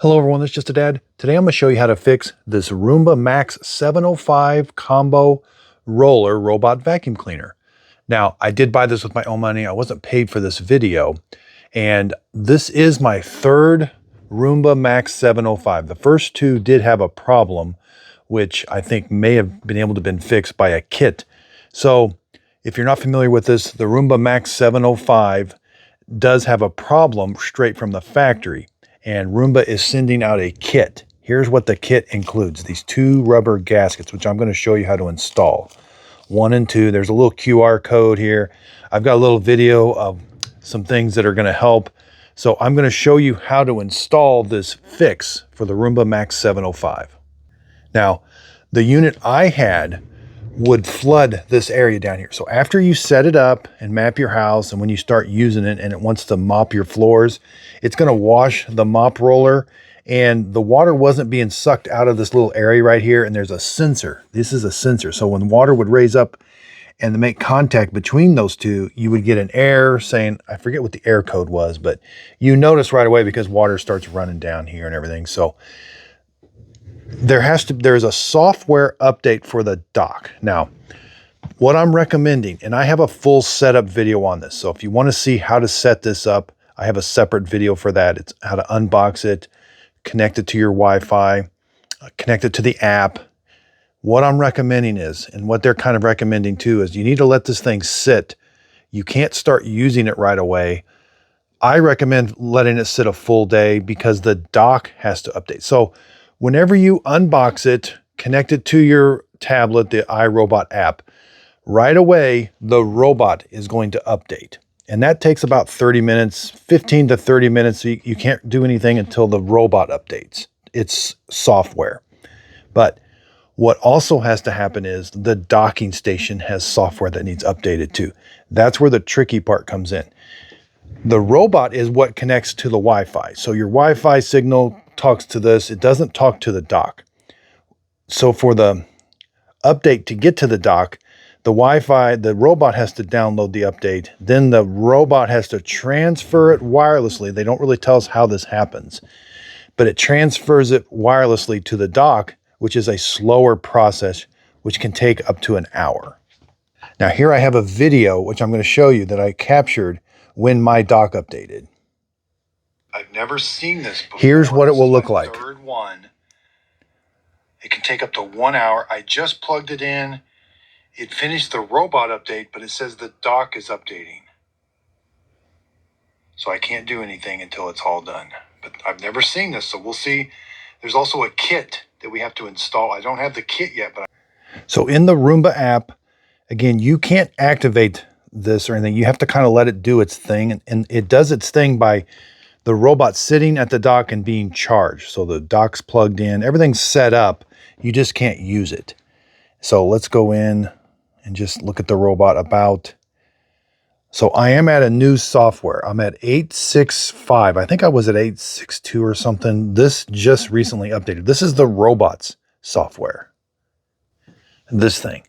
Hello everyone, it's Just a Dad. Today I'm going to show you how to fix this Roomba MAX 705 combo roller robot vacuum cleaner. Now, I did buy this with my own money. I wasn't paid for this video. And this is my third Roomba MAX 705. The first two did have a problem, which I think may have been able to been fixed by a kit. So if you're not familiar with this, the Roomba MAX 705 does have a problem straight from the factory. And Roomba is sending out a kit. Here's what the kit includes. These two rubber gaskets, which I'm going to show you how to install. 1 and 2. There's a little QR code here. I've got a little video of some things that are going to help. So I'm going to show you how to install this fix for the Roomba MAX 705. Now, the unit I had would flood this area down here. So after you set it up and map your house, and when you start using it and it wants to mop your floors, it's going to wash the mop roller, and the water wasn't being sucked out of this little area right here. And there's a sensor. This is a sensor. So when water would raise up and make contact between those two, you would get an error saying, I forget what the error code was, but you notice right away because water starts running down here and everything. So there's a software update for the dock. Now, what I'm recommending, and I have a full setup video on this. So if you want to see how to set this up, I have a separate video for that. It's how to unbox it, connect it to your Wi-Fi, connect it to the app. What I'm recommending is, and what they're kind of recommending too, is you need to let this thing sit. You can't start using it right away. I recommend letting it sit a full day because the dock has to update. So whenever you unbox it, connect it to your tablet, the iRobot app, right away, the robot is going to update. And that takes about 30 minutes, 15 to 30 minutes. So you can't do anything until the robot updates. It's software. But what also has to happen is the docking station has software that needs updated too. That's where the tricky part comes in. The robot is what connects to the Wi-Fi. So your Wi-Fi signal talks to this. It doesn't talk to the dock. So for the update to get to the dock, the Wi-Fi, the robot has to download the update. Then the robot has to transfer it wirelessly. They don't really tell us how this happens, but it transfers it wirelessly to the dock, which is a slower process, which can take up to an hour. Now here I have a video, which I'm going to show you that I captured when my dock updated. I've never seen this before. Here's what it will look like. Third one. It can take up to 1 hour. I just plugged it in. It finished the robot update, but it says the dock is updating. So I can't do anything until it's all done. But I've never seen this, so we'll see. There's also a kit that we have to install. I don't have the kit yet, but so in the Roomba app, again, you can't activate this or anything. You have to kind of let it do its thing, and it does its thing by the robot sitting at the dock and being charged. So the dock's plugged in, everything's set up. You just can't use it. So let's go in and just look at the robot about. So I am at a new software. I'm at 8.6.5. I think I was at 8.6.2 or something. This just recently updated. This is the robots software. This thing.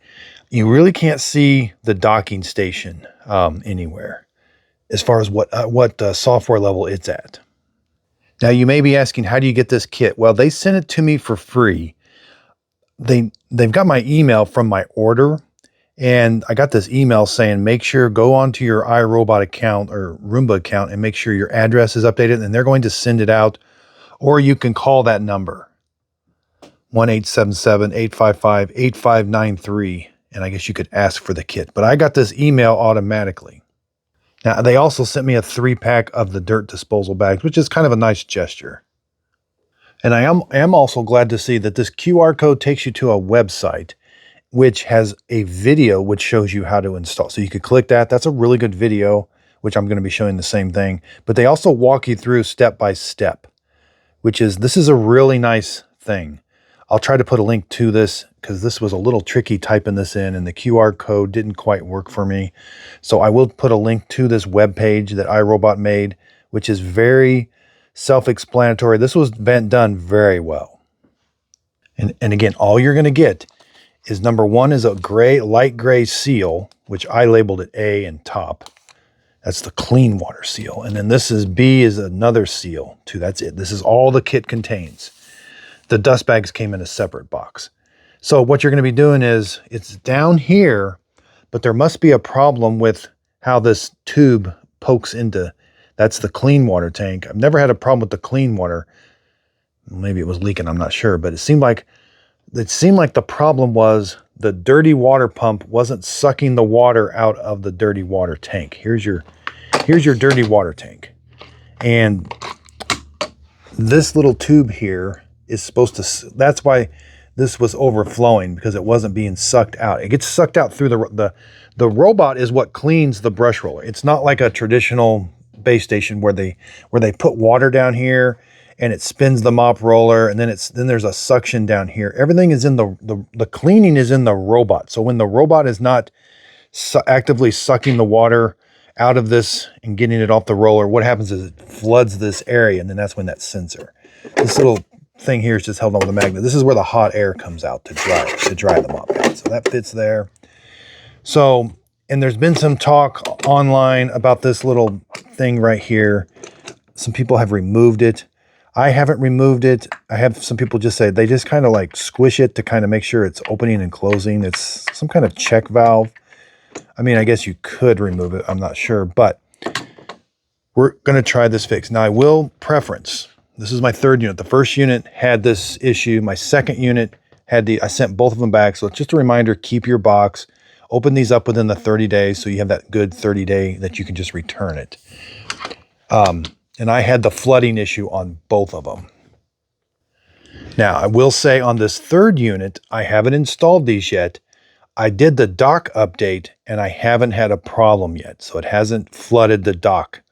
You really can't see the docking station anywhere as far as what software level it's at. Now you may be asking, how do you get this kit? Well, they sent it to me for free. They've got my email from my order, and I got this email saying, make sure go onto your iRobot account or Roomba account and make sure your address is updated, and they're going to send it out. Or you can call that number, 1-877-855-8593, and I guess you could ask for the kit. But I got this email automatically. Now, they also sent me a 3-pack of the dirt disposal bags, which is kind of a nice gesture. And I am also glad to see that this QR code takes you to a website, which has a video which shows you how to install. So you could click that. That's a really good video, which I'm going to be showing the same thing. But they also walk you through step by step, this is a really nice thing. I'll try to put a link to this because this was a little tricky typing this in, and the QR code didn't quite work for me. So I will put a link to this web page that iRobot made, which is very self-explanatory. This was done very well. And again, all you're going to get is number one is a light gray seal, which I labeled it A and top. That's the clean water seal. And then this is B is another seal too. That's it. This is all the kit contains. The dust bags came in a separate box. So what you're going to be doing is it's down here, but there must be a problem with how this tube pokes into, that's the clean water tank. I've never had a problem with the clean water. Maybe it was leaking, I'm not sure, but it seemed like the problem was the dirty water pump wasn't sucking the water out of the dirty water tank. Here's your dirty water tank. And this little tube here is supposed to, that's why this was overflowing, because it wasn't being sucked out. It gets sucked out through the robot is what cleans the brush roller. It's not like a traditional base station where they put water down here and it spins the mop roller, and then there's a suction down here. Everything is in the cleaning is in the robot. So when the robot is not actively sucking the water out of this and getting it off the roller, what happens is it floods this area, and then that's when that sensor. This little thing here is just held on with a magnet. This is where the hot air comes out to dry the mop pad. So that fits there. So, and there's been some talk online about this little thing right here. Some people have removed it. I haven't removed it. I have some people just say they just kind of like squish it to kind of make sure it's opening and closing. It's some kind of check valve. I mean, I guess you could remove it. I'm not sure, but we're going to try this fix. Now I will preference. This is my third unit. The first unit had this issue. My second unit had I sent both of them back. So just a reminder, keep your box, open these up within the 30 days. So you have that good 30 day that you can just return it. And I had the flooding issue on both of them. Now I will say on this third unit, I haven't installed these yet. I did the dock update and I haven't had a problem yet. So it hasn't flooded the dock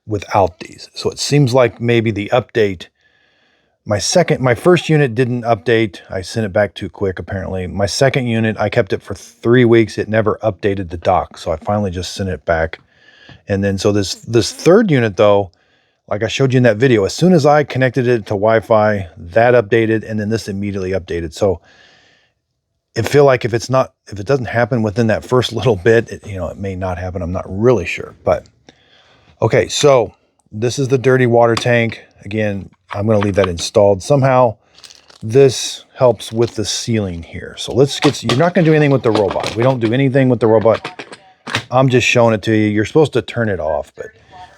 without these. So it seems like maybe the update, my first unit didn't update. I sent it back too quick, apparently. My second unit, I kept it for 3 weeks. It never updated the dock. So I finally just sent it back. And then, so this third unit though, like I showed you in that video, as soon as I connected it to Wi-Fi, that updated, and then this immediately updated. So it feel like if it doesn't happen within that first little bit, it may not happen. I'm not really sure, but okay, so this is the dirty water tank. Again, I'm going to leave that installed. Somehow this helps with the sealing here. So you're not going to do anything with the robot. We don't do anything with the robot. I'm just showing it to you. You're supposed to turn it off, but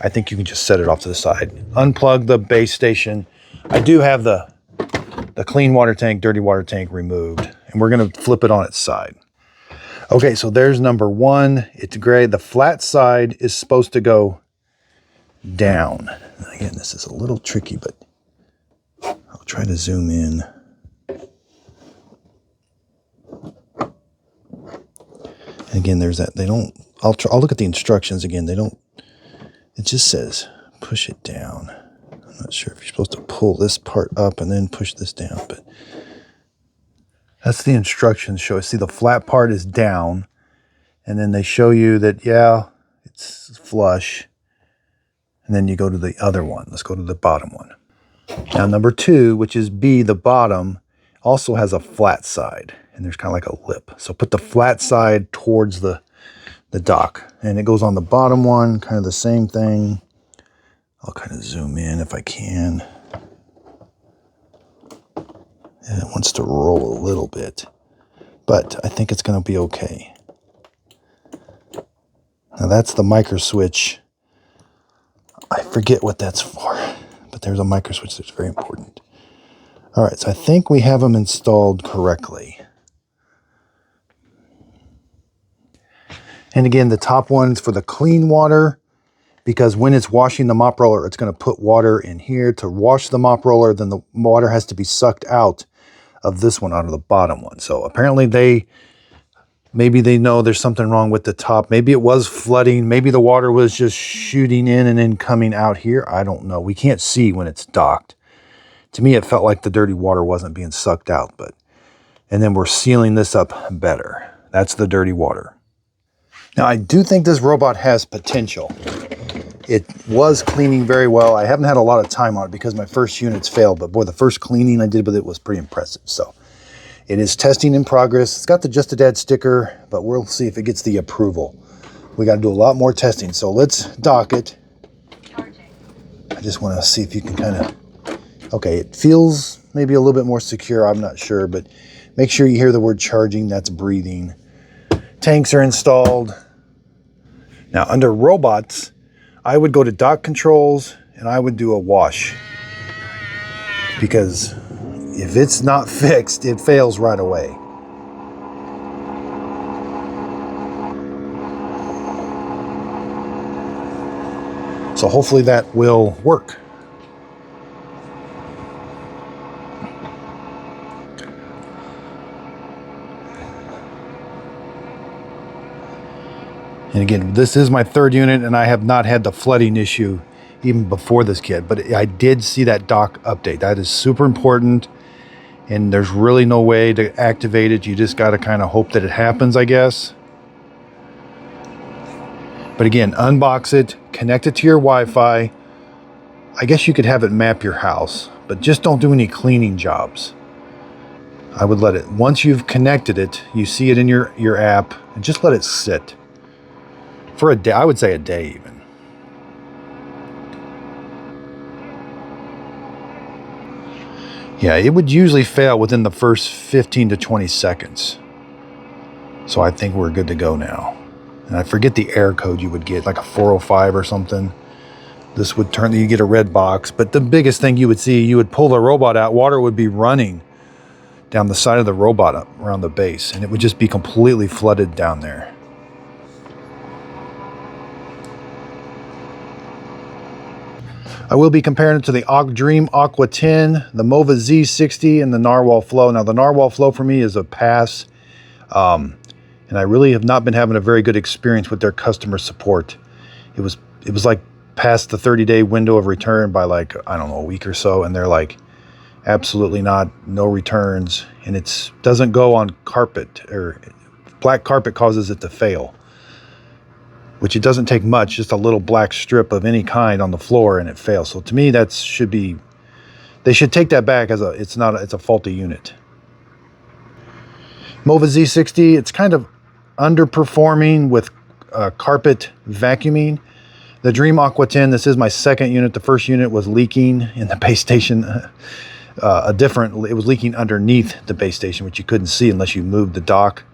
I think you can just set it off to the side. Unplug the base station. I do have the clean water tank, dirty water tank removed, and we're going to flip it on its side. Okay, so there's number one. It's gray. The flat side is supposed to go down. Again, this is a little tricky, but I'll try to zoom in. And again, there's that. I'll look at the instructions again. It just says push it down. I'm not sure if you're supposed to pull this part up and then push this down, but that's the instructions show. See, the flat part is down, and then they show you that, yeah, it's flush. And then you go to the other one. Let's go to the bottom one. Now, number two, which is B, the bottom, also has a flat side, and there's kind of like a lip. So put the flat side towards the dock, and it goes on the bottom one, kind of the same thing. I'll kind of zoom in if I can. And it wants to roll a little bit, but I think it's going to be okay. Now that's the micro switch. I forget what that's for, but there's a micro switch that's very important. All right, so I think we have them installed correctly. And again, the top one's for the clean water, because when it's washing the mop roller, it's going to put water in here to wash the mop roller. Then the water has to be sucked out of this one, out of the bottom one. So apparently maybe they know there's something wrong with the top. Maybe it was flooding. Maybe the water was just shooting in and then coming out here. I don't know. We can't see when it's docked. To me, it felt like the dirty water wasn't being sucked out. And then we're sealing this up better. That's the dirty water. Now, I do think this robot has potential. It was cleaning very well. I haven't had a lot of time on it because my first units failed. But boy, the first cleaning I did with it was pretty impressive. So it is testing in progress. It's got the Just a Dad sticker, but we'll see if it gets the approval We got to do a lot more testing. So let's dock it. I just want to see if you can kind of, okay, it feels maybe a little bit more secure. I'm not sure, but make sure you hear the word charging. That's breathing. Tanks are installed. Now under robots, I would go to dock controls and I would do a wash, because if it's not fixed, it fails right away. So hopefully that will work. And again, this is my third unit and I have not had the flooding issue even before this kit, but I did see that dock update. That is super important, and there's really no way to activate it. You just got to kind of hope that it happens, I guess. But again, unbox it, connect it to your Wi-Fi. I guess you could have it map your house, but just don't do any cleaning jobs. I would let it, once you've connected it, you see it in your app, and just let it sit. For a day, I would say a day even. Yeah, it would usually fail within the first 15 to 20 seconds. So I think we're good to go now. And I forget the error code you would get, like a 405 or something. This would turn, you get a red box. But the biggest thing you would see, you would pull the robot out, water would be running down the side of the robot up around the base, and it would just be completely flooded down there. I will be comparing it to the Dreame Aqua 10, the Mova Z60, and the Narwal Flow. Now, the Narwal Flow for me is a pass, and I really have not been having a very good experience with their customer support. It was like past the 30-day window of return by like, I don't know, a week or so, and they're like, absolutely not, no returns, and it doesn't go on carpet, or black carpet causes it to fail. Which it doesn't take much, just a little black strip of any kind on the floor and it fails. So to me, that should be, they should take that back as it's a faulty unit. Mova Z60, it's kind of underperforming with carpet vacuuming. The Dreame Aqua 10, this is my second unit. The first unit was leaking in the base station. It was leaking underneath the base station, which you couldn't see unless you moved the dock.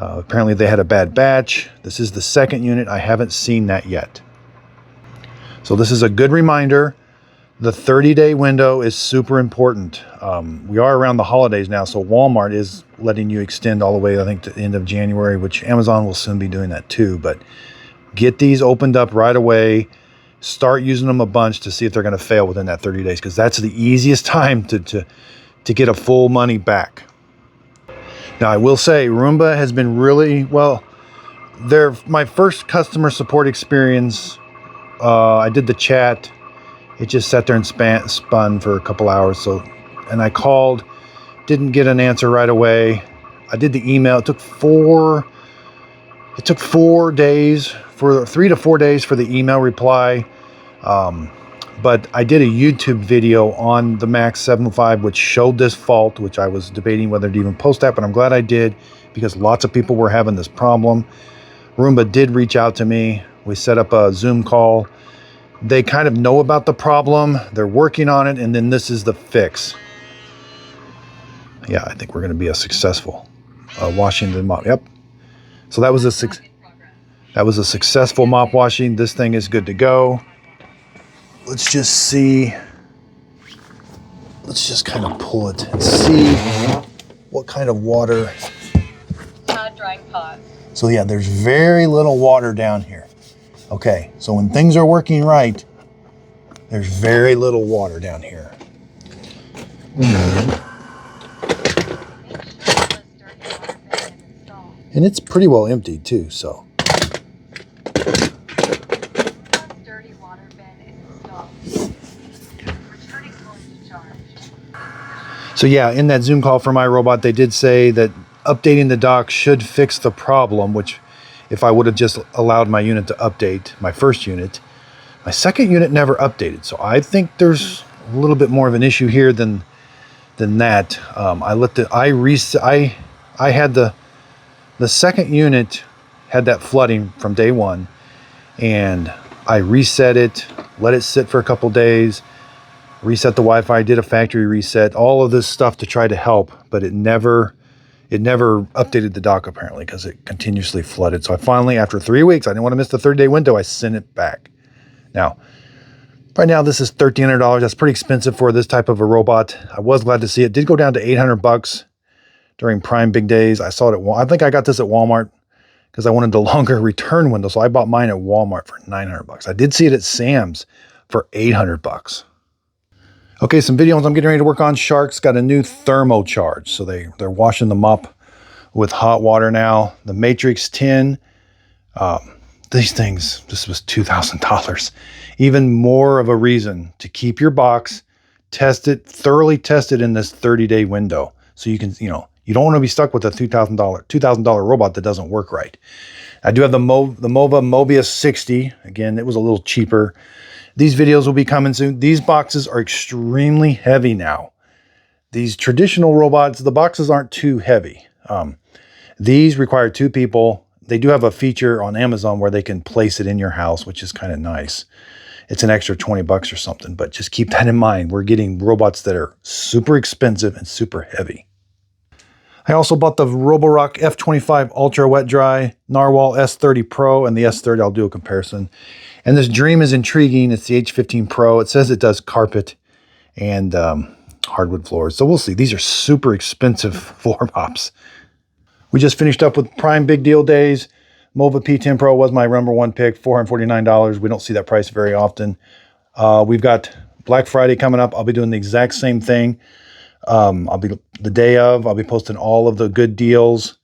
Apparently they had a bad batch. This is the second unit. I haven't seen that yet. So this is a good reminder. The 30-day window is super important. We are around the holidays now, so Walmart is letting you extend all the way, I think, to the end of January, which Amazon will soon be doing that too. But get these opened up right away. Start using them a bunch to see if they're going to fail within that 30 days, because that's the easiest time to get a full money back. Now, I will say Roomba has been really, well, my first customer support experience, I did the chat. It just sat there and spun for a couple hours. And I called, didn't get an answer right away. I did the email. It took 4 days, 3 to 4 days for the email reply. But I did a YouTube video on the Max 7.5, which showed this fault, which I was debating whether to even post that, but I'm glad I did, because lots of people were having this problem. Roomba did reach out to me. We set up a Zoom call. They kind of know about the problem. They're working on it, and then this is the fix. Yeah, I think we're going to be a successful washing the mop. Yep. So that was a successful mop washing. This thing is good to go. Let's just see. Let's just kind of pull it and see what kind of water. Drying pot. So yeah, there's very little water down here. Okay, so when things are working right, there's very little water down here. And it's pretty well emptied too, so. So yeah, in that Zoom call from iRobot, they did say that updating the dock should fix the problem, which if I would have just allowed my unit to update, my first unit, my second unit never updated. So I think there's a little bit more of an issue here than that. I had the second unit had that flooding from day one, and I reset it, let it sit for a couple days, reset the Wi-Fi, did a factory reset, all of this stuff to try to help, but it never updated the dock apparently because it continuously flooded. So I finally, after 3 weeks, I didn't want to miss the 30-day window, I sent it back. Now, right now this is $1,300. That's pretty expensive for this type of a robot. I was glad to see it. Did go down to $800 during Prime Big Days. I saw it at I think I got this at Walmart because I wanted the longer return window. So I bought mine at Walmart for $900. I did see it at Sam's for $800. Okay, some videos I'm getting ready to work on. Sharks got a new thermo charge. So they're washing them up with hot water now. The Matrix 10, these things, this was $2,000. Even more of a reason to keep your box, thoroughly test it in this 30-day window. So you can, you don't want to be stuck with a $2,000 robot that doesn't work right. I do have the Mova Mobius 60. Again, it was a little cheaper. These videos will be coming soon. These boxes are extremely heavy now. These traditional robots, the boxes aren't too heavy. These require 2 people. They do have a feature on Amazon where they can place it in your house, which is kind of nice. It's an extra $20 or something, but just keep that in mind. We're getting robots that are super expensive and super heavy. I also bought the Roborock F25 Ultra Wet Dry, Narwal S30 Pro, and the S30. I'll do a comparison. And this Dreame is intriguing. It's the H15 Pro. It says it does carpet and hardwood floors. So we'll see. These are super expensive floor mops. We just finished up with Prime Big Deal Days. Mova P10 Pro was my #1 pick, $449. We don't see that price very often. We've got Black Friday coming up. I'll be doing the exact same thing. I'll be posting all of the good deals,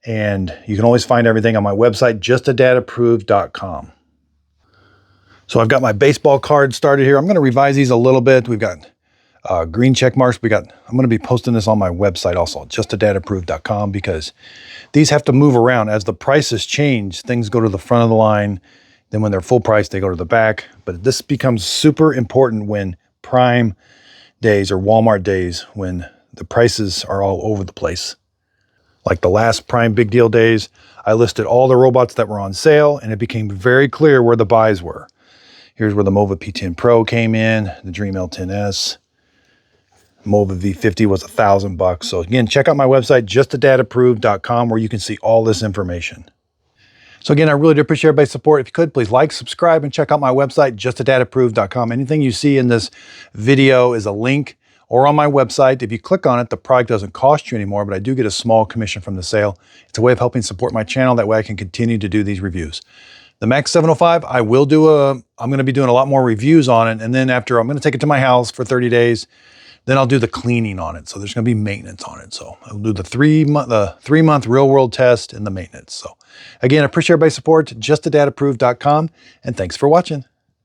and you can always find everything on my website, justadadapproved.com. So I've got my baseball card started here. I'm going to revise these a little bit. We've got green check marks. I'm going to be posting this on my website also, justadadapproved.com, because these have to move around as the prices change. Things go to the front of the line. Then when they're full price, they go to the back. But this becomes super important when Prime days or Walmart days, when the prices are all over the place. Like the last Prime Big Deal days, I listed all the robots that were on sale, and it became very clear where the buys were. Here's where the Mova P10 Pro came in, the Dreame L10S. Mova V50 was $1,000. So again, check out my website, justadadapproved.com, where you can see all this information. So again, I really do appreciate everybody's support. If you could, please like, subscribe, and check out my website, justadadapproved.com. Anything you see in this video is a link or on my website. If you click on it, the product doesn't cost you anymore, but I do get a small commission from the sale. It's a way of helping support my channel. That way I can continue to do these reviews. The Max 705, I'm going to be doing a lot more reviews on it. And then after, I'm going to take it to my house for 30 days. Then I'll do the cleaning on it. So there's going to be maintenance on it. So I'll do the three-month real world test and the maintenance. So again, I appreciate everybody's support. Justadadapproved.com. And thanks for watching.